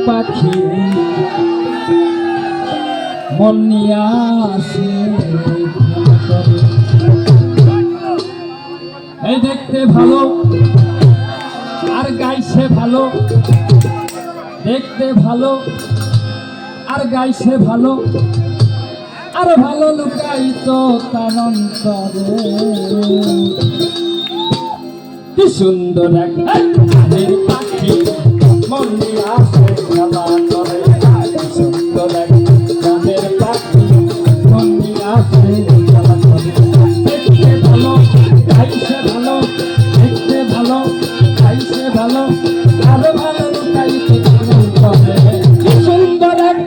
পাখি মন নিয়ে আসে এই দেখতে ভালো আর গাইছে ভালো, দেখতে ভালো আর গাইছে ভালো, আর ভালো লুকাইত তার অন্তরে। কি সুন্দর এক গানের পাখি মন নিয়ে আসে খেলা করে, কি সুন্দর এক গানের পাখি মন নিয়ে আসে খেলা করে। দেখতে ভালো গাইছে ভালো, দেখতে ভালো গাইছে ভালো, আর ভালো লুকাইত তার অন্তরে। কি সুন্দর এক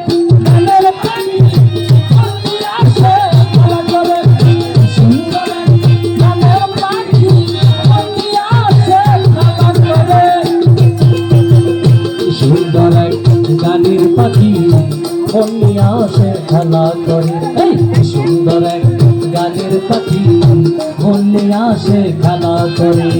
গানের পাখি মন নিয়ে আসে খেলা করে, কি সুন্দর এক গানের পাখি মন নিয়ে আসে খেলা করে। কি সুন্দর এক গানের পাখি মন নিয়ে আসে খেলা করে, এই কি সুন্দর এক গানের পাখি মন নিয়ে আসে খেলা করে।